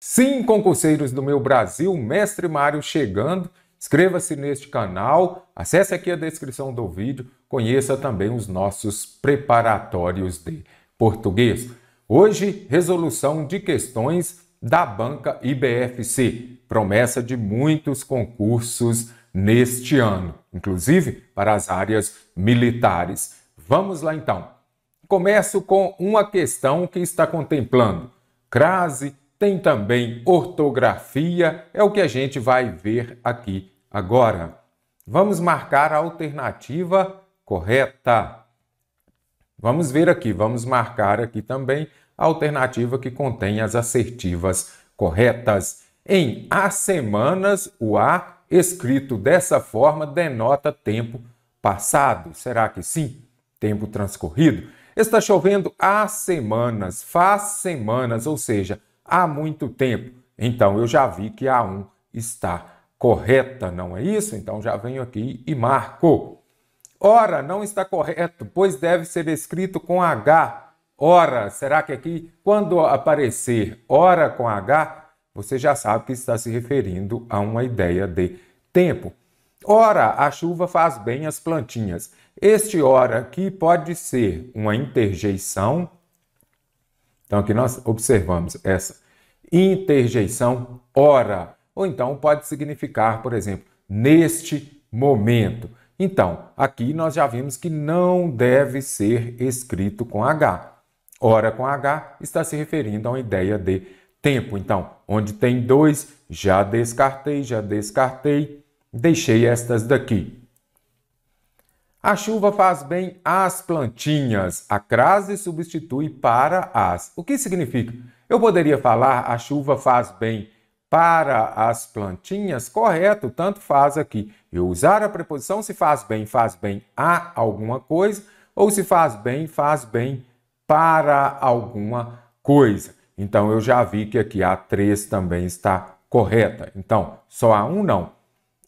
Sim, concurseiros do meu Brasil, Mestre Mário chegando. Inscreva-se neste canal, acesse aqui a descrição do vídeo, conheça também os nossos preparatórios de português. Hoje, resolução de questões da banca IBFC, promessa de muitos concursos neste ano, inclusive para as áreas militares. Vamos lá então. Começo com uma questão que está contemplando crase, tem também ortografia, é o que a gente vai ver aqui agora. Vamos marcar a alternativa correta. Vamos ver aqui, vamos marcar aqui também a alternativa que contém as assertivas corretas. Em há semanas, o há escrito dessa forma denota tempo passado. Será que sim? Tempo transcorrido? Está chovendo há semanas, faz semanas, ou seja, há muito tempo. Então, eu já vi que a 1 está correta, não é isso? Então, já venho aqui e marco. Ora, não está correto, pois deve ser escrito com H. Ora, será que aqui, quando aparecer ora com H, você já sabe que está se referindo a uma ideia de tempo. Ora, a chuva faz bem às plantinhas. Este ora aqui pode ser uma interjeição. Então, aqui nós observamos essa interjeição ora. Ou então pode significar, por exemplo, neste momento. Então, aqui nós já vimos que não deve ser escrito com H. Ora com H está se referindo a uma ideia de tempo. Então, onde tem dois, já descartei, deixei estas daqui. A chuva faz bem às plantinhas. A crase substitui para as. O que significa? Eu poderia falar a chuva faz bem para as plantinhas? Correto, tanto faz aqui. Eu usar a preposição se faz bem a alguma coisa, ou se faz bem para alguma coisa. Então, eu já vi que aqui a 3 também está correta. Então, só a 1 não.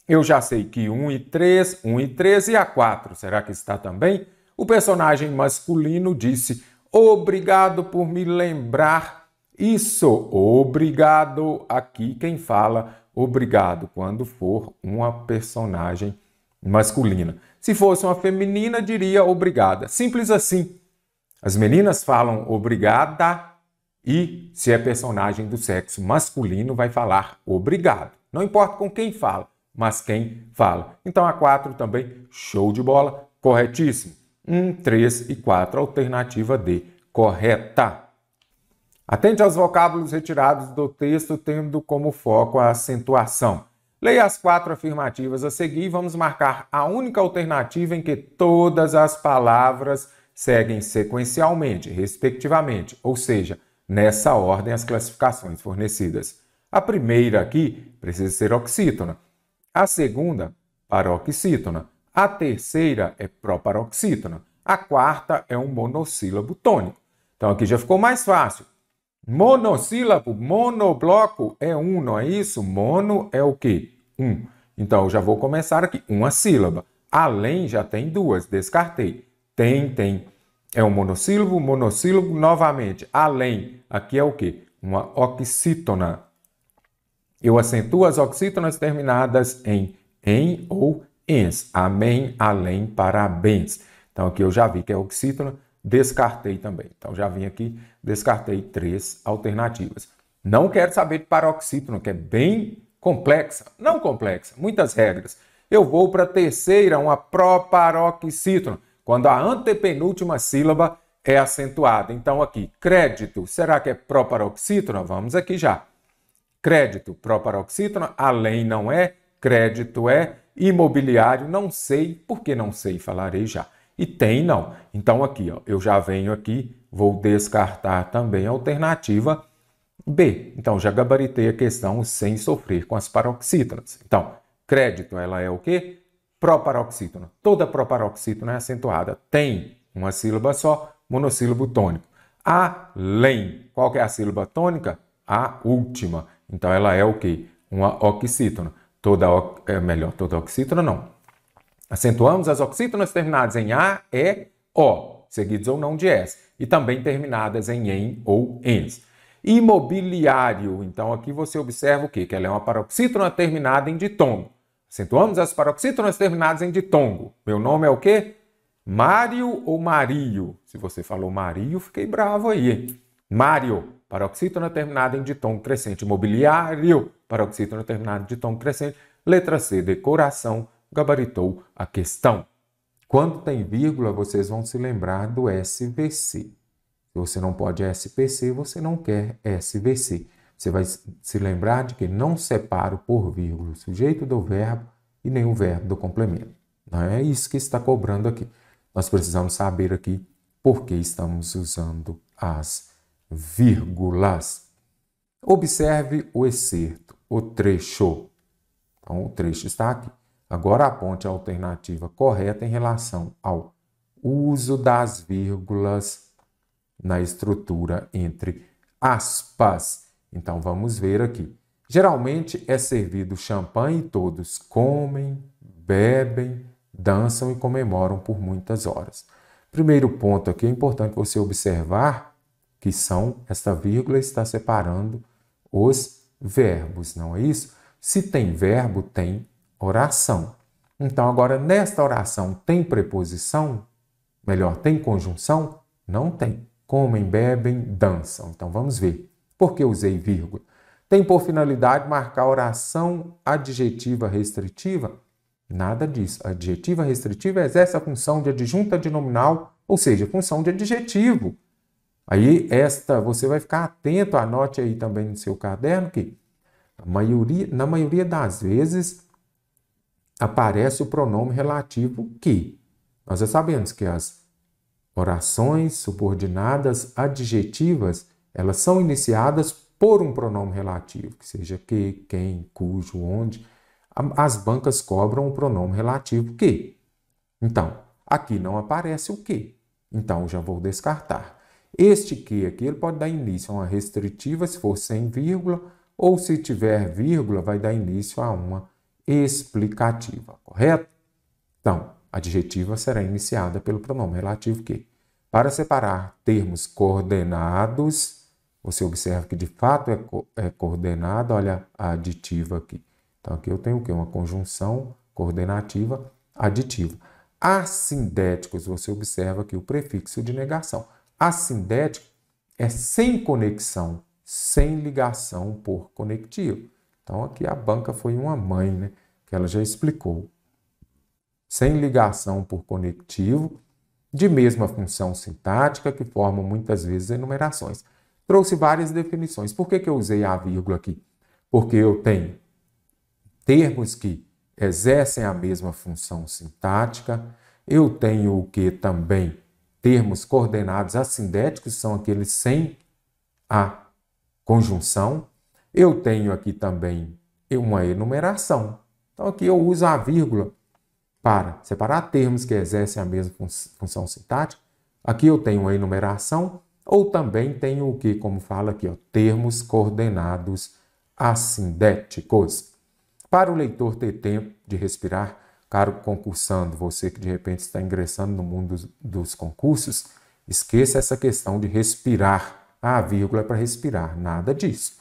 Eu já sei que 1 e 3 e a 4. Será que está também? O personagem masculino disse, obrigado por me lembrar isso. Obrigado. Aqui quem fala obrigado quando for uma personagem masculina. Se fosse uma feminina, diria obrigada. Simples assim. As meninas falam obrigada e se é personagem do sexo masculino vai falar obrigado. Não importa com quem fala, mas quem fala. Então, a 4 também, show de bola, corretíssimo. 1, 3 e 4, alternativa D, correta. Atente aos vocábulos retirados do texto, tendo como foco a acentuação. Leia as 4 afirmativas a seguir e vamos marcar a única alternativa em que todas as palavras seguem sequencialmente, respectivamente, ou seja, nessa ordem as classificações fornecidas. A primeira aqui precisa ser oxítona. A segunda, paroxítona. A terceira é proparoxítona. A quarta é um monossílabo tônico. Então, aqui já ficou mais fácil. Monossílabo, monobloco é 1, não é isso? Mono é o quê? 1. Então, eu já vou começar aqui. Uma sílaba. Além já tem 2, descartei. Tem. É um monossílabo, novamente. Além, aqui é o quê? Uma oxítona. Eu acentuo as oxítonas terminadas em ou ens. Amém, além, parabéns. Então, aqui eu já vi que é oxítona, descartei também. Então, já vim aqui, descartei 3 alternativas. Não quero saber de paroxítona, que é bem complexa. Não complexa, muitas regras. Eu vou para a terceira, uma proparoxítona, quando a antepenúltima sílaba é acentuada. Então, aqui, crédito. Será que é proparoxítona? Vamos aqui já. Crédito, proparoxítona, além não é, crédito é, imobiliário não sei, porque não sei, falarei já. E tem não. Então aqui, ó, eu já venho aqui, vou descartar também a alternativa B. Então já gabaritei a questão sem sofrer com as paroxítonas. Então, crédito, ela é o quê? Proparoxítona. Toda proparoxítona é acentuada. Tem uma sílaba só, monossílabo tônico. Além, qual que é a sílaba tônica? A última. Então, ela é o quê? Uma oxítona. Toda oxítona não. Acentuamos as oxítonas terminadas em A, E, O, seguidos ou não de S. E também terminadas em ou ens. Imobiliário. Então, aqui você observa o quê? Que ela é uma paroxítona terminada em ditongo. Acentuamos as paroxítonas terminadas em ditongo. Meu nome é o quê? Mário ou Mario? Se você falou Mario, fiquei bravo aí, hein? Mário, paroxítona terminada em ditongo crescente. Imobiliário, paroxítona terminada em ditongo crescente. Letra C, decoração, gabaritou a questão. Quando tem vírgula, vocês vão se lembrar do SVC. Se você não pode SPC, você não quer SVC. Você vai se lembrar de que não separo por vírgula o sujeito do verbo e nem o verbo do complemento. Não é isso que está cobrando aqui. Nós precisamos saber aqui por que estamos usando as vírgulas. Observe o excerto, o trecho. Então, o trecho está aqui. Agora aponte a alternativa correta em relação ao uso das vírgulas na estrutura entre aspas. Então, vamos ver aqui. Geralmente é servido champanhe e todos comem, bebem, dançam e comemoram por muitas horas. Primeiro ponto aqui, é importante você observar que esta vírgula está separando os verbos, não é isso? Se tem verbo, tem oração. Então, agora, nesta oração, tem preposição? Melhor, tem conjunção? Não tem. Comem, bebem, dançam. Então, vamos ver. Por que usei vírgula? Tem por finalidade marcar a oração adjetiva restritiva? Nada disso. A adjetiva restritiva exerce a função de adjunta adnominal, ou seja, função de adjetivo. Aí, você vai ficar atento, anote aí também no seu caderno que na maioria das vezes aparece o pronome relativo que. Nós já sabemos que as orações subordinadas adjetivas, elas são iniciadas por um pronome relativo, que seja que, quem, cujo, onde. As bancas cobram o pronome relativo que. Então, aqui não aparece o que. Então, já vou descartar. Este que aqui ele pode dar início a uma restritiva se for sem vírgula, ou se tiver vírgula, vai dar início a uma explicativa, correto? Então, a adjetiva será iniciada pelo pronome relativo que. Para separar termos coordenados, você observa que de fato é coordenado, olha a aditiva aqui. Então, aqui eu tenho o quê? Uma conjunção coordenativa aditiva. Assindéticos, você observa aqui o prefixo de negação. Assindético é sem conexão, sem ligação por conectivo. Então, aqui a banca foi uma mãe, né? Que ela já explicou. Sem ligação por conectivo, de mesma função sintática, que formam muitas vezes enumerações. Trouxe várias definições. Por que eu usei a vírgula aqui? Porque eu tenho termos que exercem a mesma função sintática. Eu tenho o que também? Termos coordenados assindéticos, são aqueles sem a conjunção. Eu tenho aqui também uma enumeração. Então, aqui eu uso a vírgula para separar termos que exercem a mesma função sintática. Aqui eu tenho uma enumeração, ou também tenho o que, como fala aqui, ó, termos coordenados assindéticos. Para o leitor ter tempo de respirar, caro concursando, você que de repente está ingressando no mundo dos concursos, esqueça essa questão de respirar. A vírgula é para respirar, nada disso.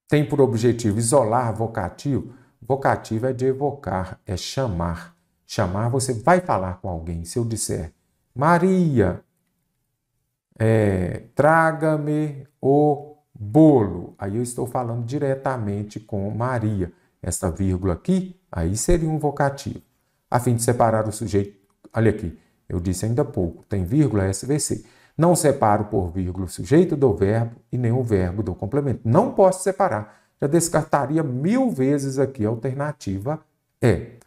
Tem por objetivo isolar vocativo. Vocativo é de evocar, é chamar. Chamar, você vai falar com alguém. Se eu disser, Maria, traga-me o bolo. Aí eu estou falando diretamente com Maria. Essa vírgula aqui, aí seria um vocativo. A fim de separar o sujeito, olha aqui, eu disse ainda há pouco, tem vírgula SVC. Não separo por vírgula o sujeito do verbo e nem o verbo do complemento. Não posso separar. Já descartaria 1000 vezes aqui a alternativa E.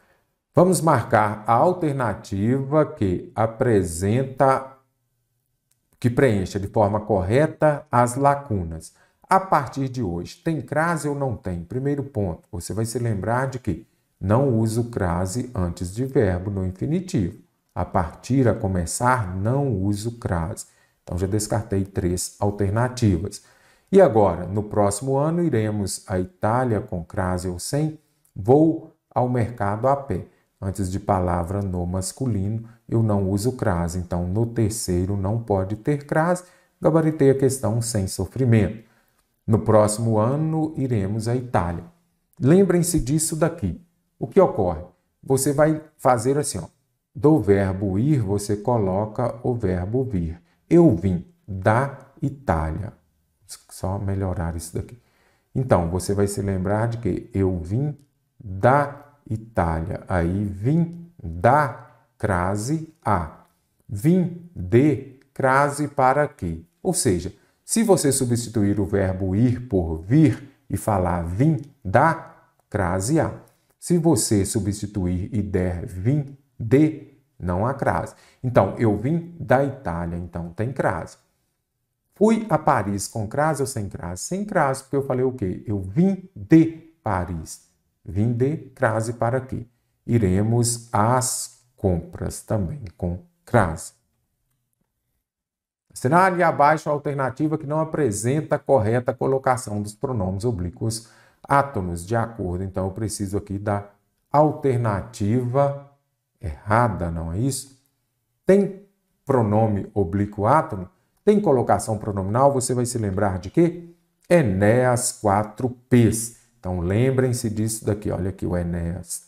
Vamos marcar a alternativa que preencha de forma correta as lacunas. A partir de hoje, tem crase ou não tem? Primeiro ponto, você vai se lembrar de que não uso crase antes de verbo no infinitivo. A partir, a começar, não uso crase. Então, já descartei 3 alternativas. E agora, no próximo ano, iremos à Itália com crase ou sem. Vou ao mercado a pé. Antes de palavra no masculino, eu não uso crase. Então, no terceiro, não pode ter crase. Gabaritei a questão sem sofrimento. No próximo ano, iremos à Itália. Lembrem-se disso daqui. O que ocorre? Você vai fazer assim, ó. Do verbo ir, você coloca o verbo vir. Eu vim da Itália. Só melhorar isso daqui. Então, você vai se lembrar de que eu vim da Itália. Aí, vim da crase a. Vim de crase para quê? Ou seja, se você substituir o verbo ir por vir e falar vim da, crase a. Se você substituir e der vim de, não há crase. Então, eu vim da Itália, então tem crase. Fui a Paris com crase ou sem crase? Sem crase, porque eu falei o quê? Eu vim de Paris. Vim de crase para quê? Iremos às compras também com crase. Será ali abaixo a alternativa que não apresenta a correta colocação dos pronomes oblíquos átonos, de acordo. Então, eu preciso aqui da alternativa errada, não é isso? Tem pronome oblíquo átono? Tem colocação pronominal? Você vai se lembrar de quê? Enéas 4Ps. Então, lembrem-se disso daqui. Olha aqui o Enéas.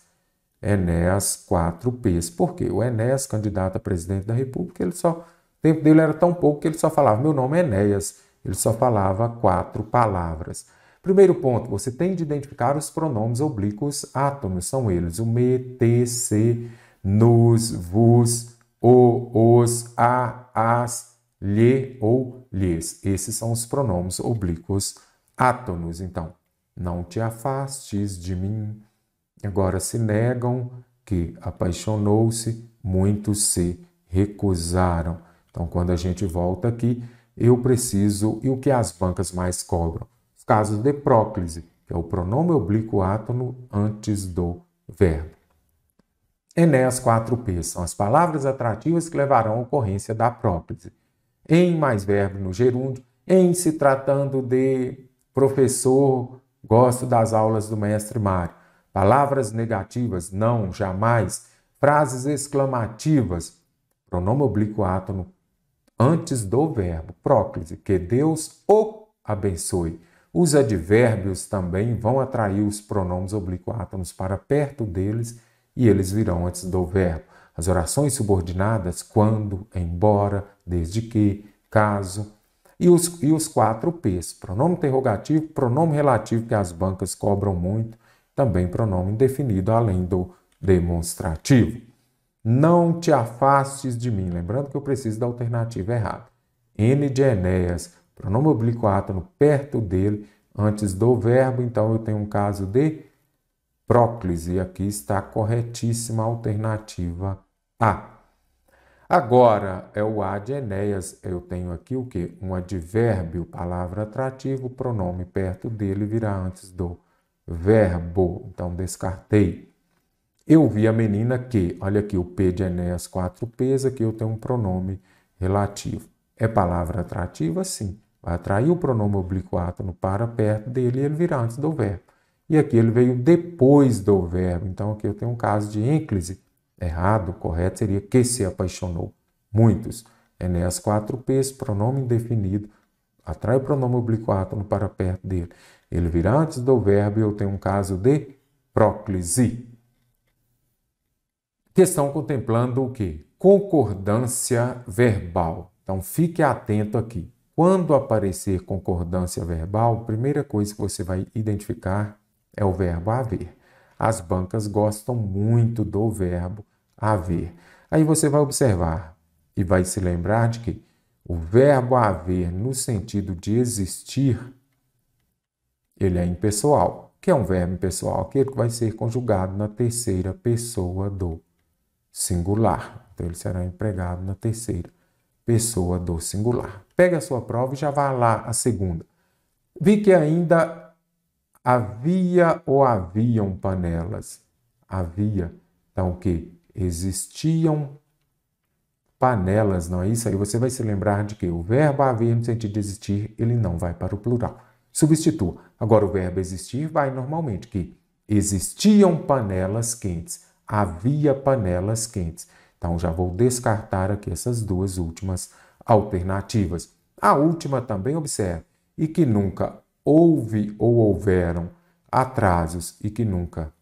Enéas 4Ps. Por quê? O Enéas, candidato a presidente da República, o tempo dele era tão pouco que ele só falava, meu nome é Enéas. Ele só falava 4 palavras. Primeiro ponto, você tem de identificar os pronomes oblíquos átonos. São eles o me, te, se, nos, vos, o, os, a, as, lhe ou lhes. Esses são os pronomes oblíquos átonos. Então, não te afastes de mim. Agora se negam que apaixonou-se, muitos se recusaram. Então, quando a gente volta aqui, eu preciso... E o que as bancas mais cobram? Os casos de próclise, que é o pronome oblíquo átono antes do verbo. Enéas 4P são as palavras atrativas que levarão à ocorrência da próclise. Em mais verbo no gerúndio, em se tratando de professor, gosto das aulas do mestre Mário. Palavras negativas, não, jamais. Frases exclamativas, pronome oblíquo átono antes do verbo, próclise, que Deus o abençoe. Os advérbios também vão atrair os pronomes oblíquo átonos para perto deles e eles virão antes do verbo. As orações subordinadas, quando, embora, desde que, caso. E os 4 P's, pronome interrogativo, pronome relativo, que as bancas cobram muito, também pronome indefinido, além do demonstrativo. Não te afastes de mim. Lembrando que eu preciso da alternativa errada. N de Enéas, pronome oblíquo átono perto dele, antes do verbo. Então, eu tenho um caso de próclise. E aqui está a corretíssima alternativa A. Agora, é o A de Enéas. Eu tenho aqui o quê? Um advérbio, palavra atrativa, o pronome perto dele virá antes do verbo. Então, descartei. Eu vi a menina que, olha aqui o P de Enéas 4Ps, aqui eu tenho um pronome relativo. É palavra atrativa? Sim. Vai atrair o pronome oblíquo átono para perto dele e ele virá antes do verbo. E aqui ele veio depois do verbo. Então aqui eu tenho um caso de ênclise. Errado, correto seria que se apaixonou. Muitos. Enéas 4Ps, pronome indefinido, atrai o pronome oblíquo átono para perto dele. Ele virá antes do verbo e eu tenho um caso de próclise. Questão contemplando o quê? Concordância verbal. Então, fique atento aqui. Quando aparecer concordância verbal, a primeira coisa que você vai identificar é o verbo haver. As bancas gostam muito do verbo haver. Aí você vai observar e vai se lembrar de que o verbo haver, no sentido de existir, ele é impessoal. O que é um verbo impessoal? Aquele que vai ser conjugado na terceira pessoa do singular. Então, ele será empregado na terceira pessoa do singular. Pega a sua prova e já vá lá a segunda. Vi que ainda havia ou haviam panelas. Havia. Então, o que? Existiam panelas, não é isso? Aí você vai se lembrar de que o verbo haver, no sentido de existir, ele não vai para o plural. Substitua. Agora, o verbo existir vai normalmente, que existiam panelas quentes. Havia panelas quentes. Então, já vou descartar aqui essas duas últimas alternativas. A última também, observe, e que nunca houve ou houveram atrasos e que nunca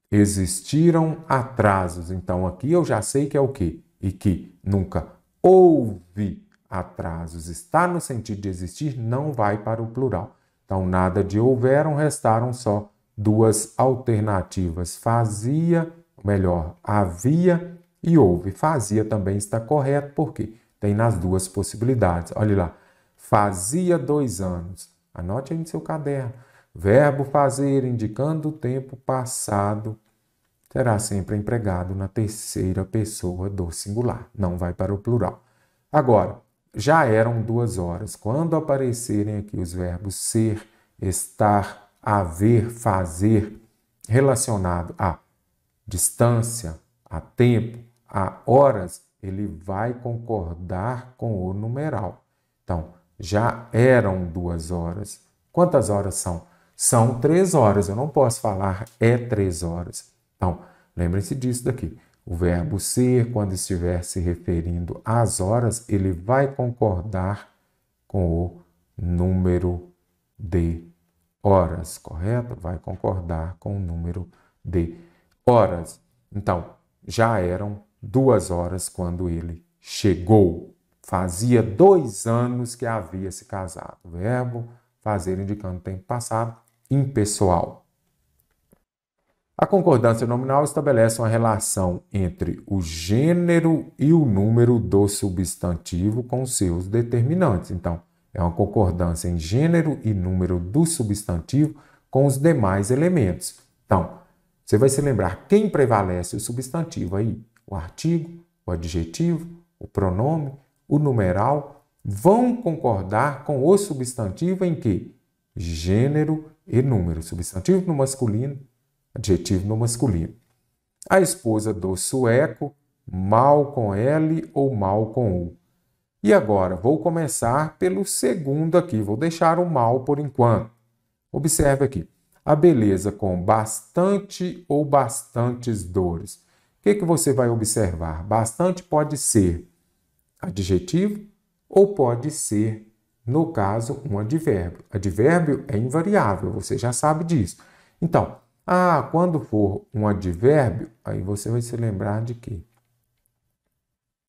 existiram atrasos. Então, aqui eu já sei que é o quê? E que nunca houve atrasos. Está no sentido de existir, não vai para o plural. Então, nada de houveram, restaram só duas alternativas. Fazia, melhor, havia e houve. Fazia também está correto, porque tem nas duas possibilidades. Olha lá. Fazia 2 anos. Anote aí no seu caderno. Verbo fazer, indicando o tempo passado, será sempre empregado na terceira pessoa do singular. Não vai para o plural. Agora, já eram 2 horas. Quando aparecerem aqui os verbos ser, estar, haver, fazer, relacionado a distância, a tempo, a horas, ele vai concordar com o numeral. Então, já eram 2 horas. Quantas horas são? São 3 horas. Eu não posso falar 3 horas. Então, lembrem-se disso daqui. O verbo ser, quando estiver se referindo às horas, ele vai concordar com o número de horas, correto? Vai concordar com o número de horas. Então, já eram 2 horas quando ele chegou. Fazia 2 anos que havia se casado. O verbo fazer indicando tempo passado, impessoal. A concordância nominal estabelece uma relação entre o gênero e o número do substantivo com seus determinantes. Então, é uma concordância em gênero e número do substantivo com os demais elementos. Então, você vai se lembrar quem prevalece o substantivo aí? O artigo, o adjetivo, o pronome, o numeral vão concordar com o substantivo em que? Gênero e número. Substantivo no masculino, adjetivo no masculino. A esposa do sueco, mal com L ou mal com U. E agora, vou começar pelo segundo aqui. Vou deixar o mal por enquanto. Observe aqui. A beleza com bastante ou bastantes dores. O que você vai observar? Bastante pode ser adjetivo ou pode ser, no caso, um advérbio. Advérbio é invariável, você já sabe disso. Então, quando for um advérbio, aí você vai se lembrar de quê?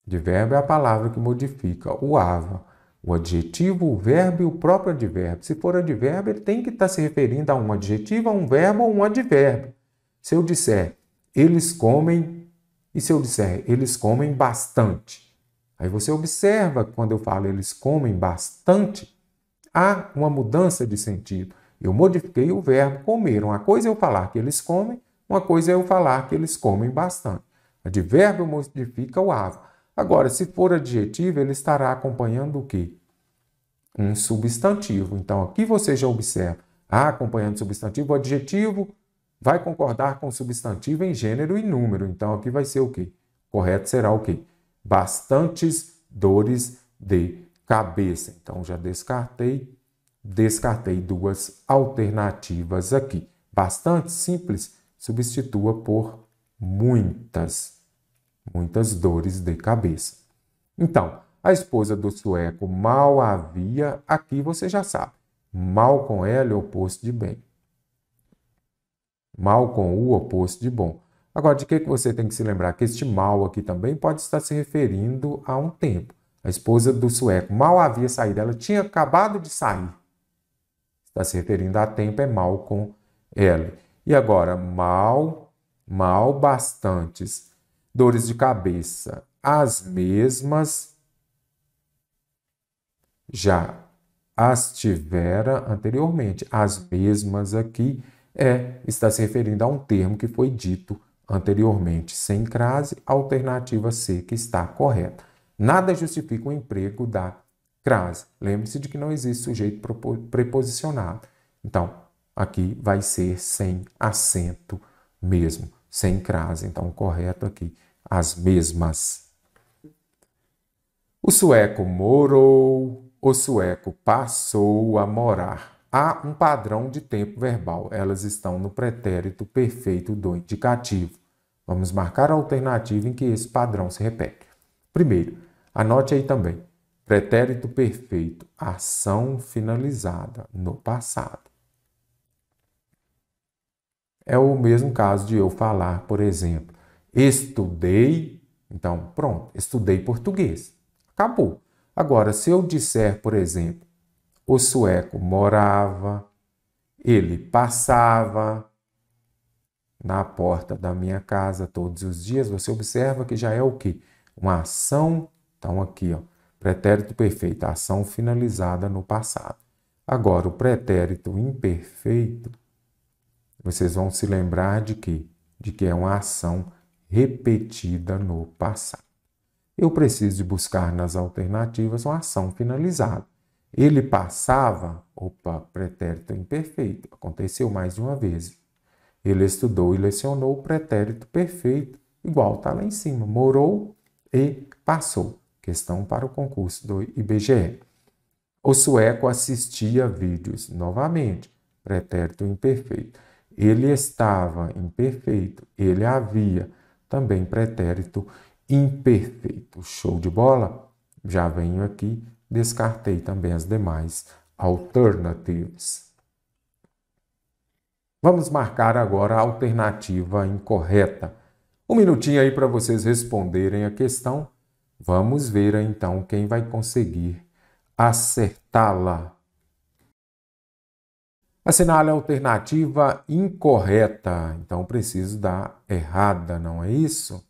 Advérbio é a palavra que modifica o ava, o adjetivo, o verbo e o próprio advérbio. Se for advérbio, ele tem que estar se referindo a um adjetivo, a um verbo ou um advérbio. Se eu disser, eles comem, e se eu disser, eles comem bastante? Aí você observa que quando eu falo eles comem bastante, há uma mudança de sentido. Eu modifiquei o verbo comer. Uma coisa é eu falar que eles comem, uma coisa é eu falar que eles comem bastante. Advérbio modifica o ava. Agora, se for adjetivo, ele estará acompanhando o quê? Um substantivo. Então, aqui você já observa. Acompanhando o substantivo, o adjetivo vai concordar com o substantivo em gênero e número. Então, aqui vai ser o quê? Correto será o quê? Bastantes dores de cabeça. Então, já descartei 2 alternativas aqui. Bastante simples, substitua por muitas dores de cabeça. Então, a esposa do sueco mal havia, aqui você já sabe. Mal com L, oposto de bem. Mal com U, oposto de bom. Agora, de que você tem que se lembrar? Que este mal aqui também pode estar se referindo a um tempo. A esposa do sueco mal havia saído, ela tinha acabado de sair. Está se referindo a tempo, é mal com L. E agora, mal, bastantes. Dores de cabeça, as mesmas, já as tivera anteriormente. As mesmas aqui está se referindo a um termo que foi dito anteriormente, sem crase, alternativa C, que está correta. Nada justifica o emprego da crase. Lembre-se de que não existe sujeito preposicionado. Então, aqui vai ser sem acento mesmo, sem crase. Então, o correto aqui, as mesmas. O sueco morou, o sueco passou a morar. Há um padrão de tempo verbal. Elas estão no pretérito perfeito do indicativo. Vamos marcar a alternativa em que esse padrão se repete. Primeiro, anote aí também. pretérito perfeito, ação finalizada no passado. É o mesmo caso de eu falar, por exemplo, estudei, então pronto, estudei português. Acabou. Agora, se eu disser, por exemplo, o sueco morava, ele passava na porta da minha casa todos os dias, você observa que já é o quê? Uma ação, então aqui, ó, pretérito perfeito, ação finalizada no passado. Agora, o pretérito imperfeito, vocês vão se lembrar de quê? De que é uma ação repetida no passado. Eu preciso de buscar nas alternativas uma ação finalizada. Ele passava, opa, pretérito imperfeito, aconteceu mais de uma vez. Ele estudou e lecionou, pretérito perfeito, igual está lá em cima, morou e passou. Questão para o concurso do IBGE. O sueco assistia vídeos, novamente, pretérito imperfeito. Ele estava imperfeito, ele havia, também pretérito imperfeito. Show de bola? Já venho aqui, descartei também as demais alternatives. Vamos marcar agora a alternativa incorreta. Um minutinho aí para vocês responderem a questão. Vamos ver então quem vai conseguir acertá-la. Assinale a alternativa incorreta. Então, preciso da errada, não é isso?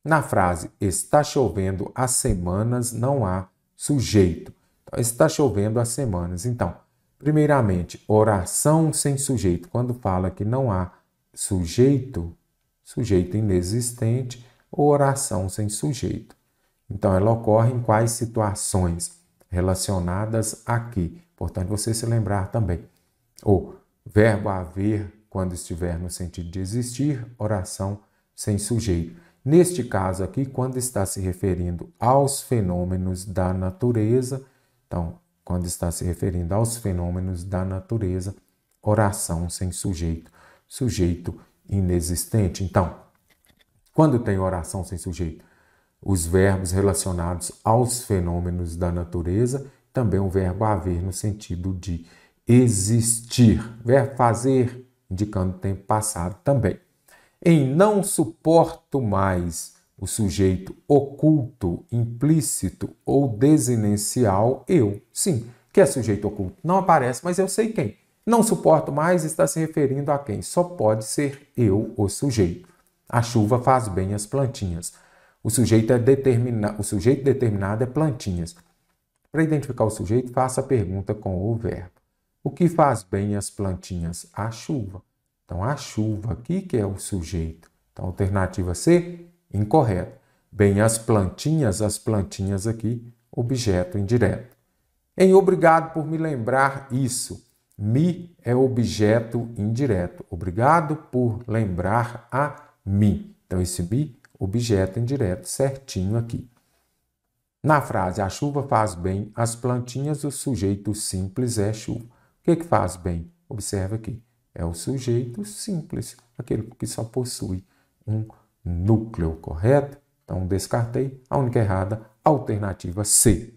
Na frase, está chovendo há semanas, não há sujeito. Então, está chovendo há semanas. Então, primeiramente, oração sem sujeito. Quando fala que não há sujeito, sujeito inexistente, ou oração sem sujeito. Então, ela ocorre em quais situações relacionadas aqui? Importante você se lembrar também. O verbo haver, quando estiver no sentido de existir, oração sem sujeito. Neste caso aqui, quando está se referindo aos fenômenos da natureza, então, quando está se referindo aos fenômenos da natureza, oração sem sujeito, sujeito inexistente. Então, quando tem oração sem sujeito, os verbos relacionados aos fenômenos da natureza, também o verbo haver no sentido de existir. Verbo fazer, indicando tempo passado também. Em não suporto mais, o sujeito oculto, implícito ou desinencial, eu. Sim, que é sujeito oculto? Não aparece, mas eu sei quem. Não suporto mais está se referindo a quem? Só pode ser eu, o sujeito. A chuva faz bem às plantinhas. O sujeito determinado é plantinhas. Para identificar o sujeito, faça a pergunta com o verbo. O que faz bem às plantinhas? A chuva. Então, a chuva aqui que é o sujeito. Então, alternativa C, incorreta. Bem, as plantinhas aqui, objeto indireto. Em obrigado por me lembrar isso. Me é objeto indireto. Obrigado por lembrar a mim. Então, esse me, objeto indireto, certinho aqui. Na frase, a chuva faz bem às plantinhas, o sujeito simples é chuva. O que faz bem? Observa aqui. É o sujeito simples, aquele que só possui um núcleo, correto? Então, descartei. A única errada, alternativa C.